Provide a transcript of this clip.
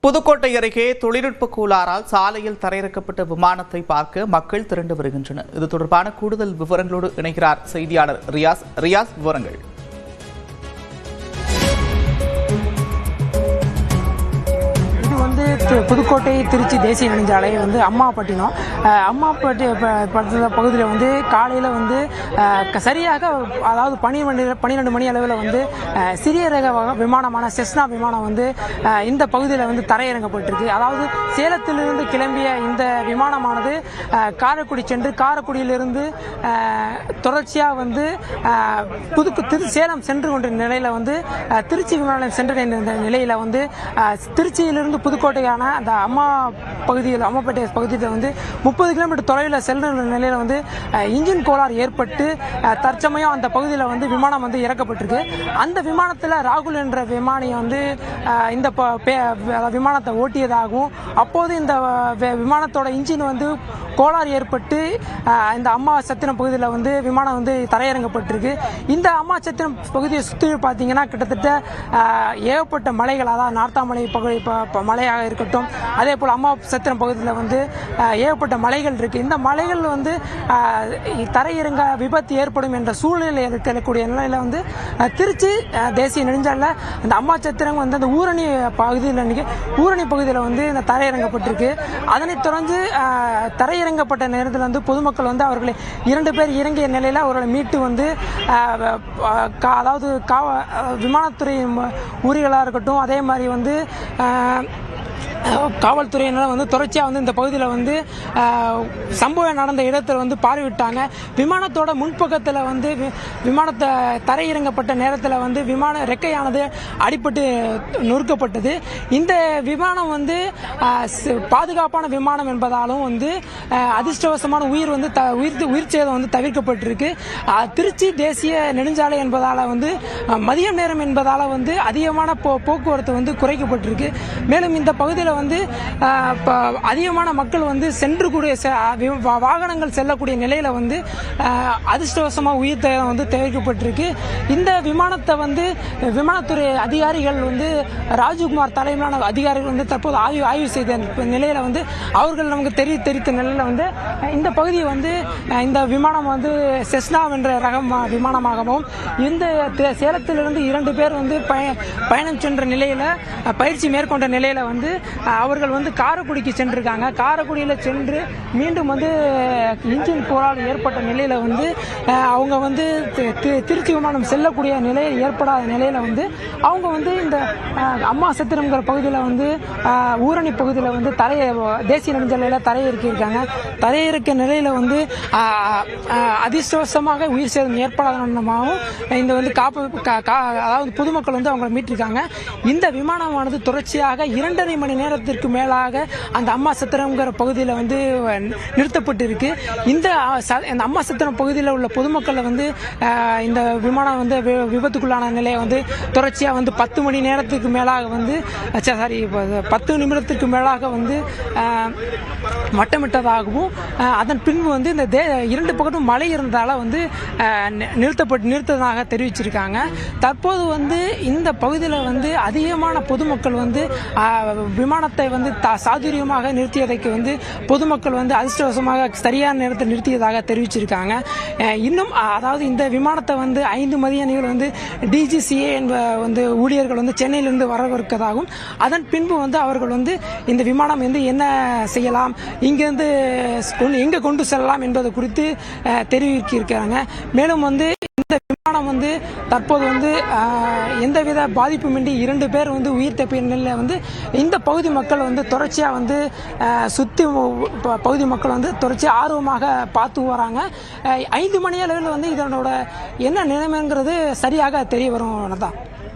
புதுக்கோட்டை அருகே தொழில்நுட்ப கோளாறால் சாலையில் தரையிறக்கப்பட்ட விமானத்தை பார்க்க மக்கள் திரண்டு வருகின்றனர். இது தொடர்பான கூடுதல் விவரங்களோடு இணைகிறார் செய்தியாளர் ரியாஸ். விவரங்கள். புதுக்கோட்டை திருச்சி தேசிய நெடுஞ்சாலை அம்மாப்பட்டினம் பகுதியில் காலையில் சரியாக அதாவது 12 மணி அளவில் சிறிய ரக விமானமான செஸ்னா விமானம் இந்த பகுதியில் தரையிறங்கப்பட்டிருக்கு. அதாவது சேலத்திலிருந்து கிளம்பிய இந்த விமானமானது காரைக்குடி சென்று காரைக்குடியிலிருந்து தொடர்ச்சியாக சேலம் சென்று கொண்ட நிலையில் திருச்சி விமானம் சென்றடைந்த நிலையில் திருச்சியிலிருந்து புதுக்கோட்டையான அந்த அம்மாப்பேட்டை பகுதியில் 30 கிலோமீட்டர் தொலைவில் செல்ற நிலையில் இன்ஜின் கோளாறு ஏற்பட்டு தற்சமயம் அந்த பகுதியில் விமானம் இறக்கப்பட்டிருக்கு. அந்த விமானத்தில் ராகுல் என்ற விமானி இந்த விமானத்தை ஓட்டியதாகவும் அப்போது இந்த விமானத்தோட இன்ஜின் கோளாறு ஏற்பட்டு இந்த அம்மா சத்திரம் பகுதியில் விமானம் தரையிறங்கப்பட்டிருக்கு. இந்த அம்மா சத்திரம் பகுதியை சுற்றி பார்த்தீங்கன்னா கிட்டத்தட்ட ஏகப்பட்ட மலைகள், அதாவது நார்த்தாமலை பகுதி மலையாக இருக்கட்டும், அதே போல் அம்மா சத்திரம் பகுதியில் ஏகப்பட்ட மலைகள் இருக்கு. இந்த மலைகள் தரையிறங்க விபத்து ஏற்படும் என்ற சூழ்நிலை இருக்கக்கூடிய நிலையில் திருச்சி தேசிய நெடுஞ்சாலையில் அந்த அம்மா சத்திரம் அந்த ஊரணி பகுதியில் இந்த தரையிறங்கப்பட்டிருக்கு. அதனைத் தொடர்ந்து தரையிறங்கப்பட்ட நேரத்தில் பொதுமக்கள் அவர்களை 2 பேர் இறங்கிய நிலையில் அவர்களை மீட்டு அதாவது விமானத்துறை ஊழியர்களாக இருக்கட்டும், அதே மாதிரி காவல்துறையினர் தொடர்ச்சியாக இந்த பகுதியில் சம்பவம் நடந்த இடத்தில் பார்வையிட்டாங்க. விமானத்தோட முன்பக்கத்தில் விமானத்தை தரையிறங்கப்பட்ட நேரத்தில் விமான ரெக்கையானது அடிபட்டு நொறுக்கப்பட்டது. இந்த விமானம் பாதுகாப்பான விமானம் என்பதாலும் அதிர்ஷ்டவசமான உயிர் சேதம் தவிர்க்கப்பட்டிருக்கு. திருச்சி தேசிய நெடுஞ்சாலை என்பதால் மதியம் நேரம் என்பதால் அதிகமான போக்குவரத்து குறைக்கப்பட்டிருக்கு. மேலும் இந்த பகுதியில் அதிகமான மக்கள் சென்றுக்கூடிய வாகனங்கள் செல்லக்கூடிய நிலையில அதிர்ஷ்டவசமாக உயிர் சேதம் தவிர்க்கப்பட்டிருக்கு. இந்த விமானத்தை விமானத்துறை அதிகாரிகள் ராஜ்குமார் தலைமையிலான அதிகாரிகள் தற்போது ஆய்வு செய்த நிலையில அவர்கள் நமக்கு தெரிவித்த நிலையில இந்த பகுதியை இந்த விமானம் செஸ்னா என்ற ரகம் விமானமாகவும் இந்த சேலத்திலிருந்து 2 பேர் பயணம் சென்ற நிலையில பயிற்சி மேற்கொண்ட நிலையில அவர்கள் காரைக்குடிக்கு சென்றிருக்காங்க. காரைக்குடியில் சென்று மீண்டும் இன்ஜின் கோளாறு ஏற்பட்ட நிலையில அவங்க திருச்சி விமானம் செல்லக்கூடிய நிலை ஏற்படாத நிலையில அவங்க இந்த அம்மா சத்திரம்ங்கிற பகுதியில் ஊரணி பகுதியில் தேசிய நெடுஞ்சாலையில் தரையிறக்கியிருக்காங்க. தரையிறக்க நிலையில அதிர்ஷ்டவசமாக உயிர் சேதம் ஏற்படாதமாகவும் இந்த அதாவது பொதுமக்கள் அவங்களை மீட்டிருக்காங்க. இந்த விமானமானது தொடர்ச்சியாக 2.5 மணி நேரத்திற்கு மேலாக அந்த அம்மா சத்திரம்ங்கிற பகுதியில் நிறுத்தப்பட்டு இருக்கு. இந்த அம்மா சத்திரம் பகுதியில் உள்ள பொதுமக்களை இந்த விமானம் விபத்துக்குள்ளான நிலையை தொடர்ச்சியாக 10 மணி நேரத்துக்கு மேலாக 10 நிமிடத்திற்கு மேலாக வட்டமிட்டதாகவும் அதன் பின்பு இந்த 2 பக்கமும் மழை இருந்ததால நிறுத்ததாக தெரிவிச்சிருக்காங்க. தற்போது இந்த பகுதியில் அதிகமான பொதுமக்கள் விமானத்தை சாதுரியமாக நிறுத்தியதைக்கு பொதுமக்கள் அதிர்ஷ்டவசமாக சரியான நேரத்தில் நிறுத்தியதாக தெரிவிச்சிருக்காங்க. இன்னும் அதாவது இந்த விமானத்தை 5 மதியணிகள் டிஜிசிஏ என்ற ஊழியர்கள் சென்னையிலிருந்து வரவிருக்கதாகவும் அதன் பின்பு அவர்கள் இந்த விமானம் என்ன செய்யலாம், இங்கிருந்து எங்க கொண்டு செல்லலாம் என்பது குறித்து தெரிவிக்கிறாங்க. மேலும் இந்த விமானம் தற்போது எந்தவித பாதிப்புமின்றி 2 பேர் உயிர் தப்பிய நிலையில் இந்த பகுதி மக்கள் தொடர்ச்சியாக சுற்றி பகுதி மக்கள் தொடர்ச்சியாக ஆர்வமாக பார்த்து வராங்க. 5 மணி அளவில் இதனோட என்ன நிலைமைங்கிறது சரியாக தெரிய வரும் தான்.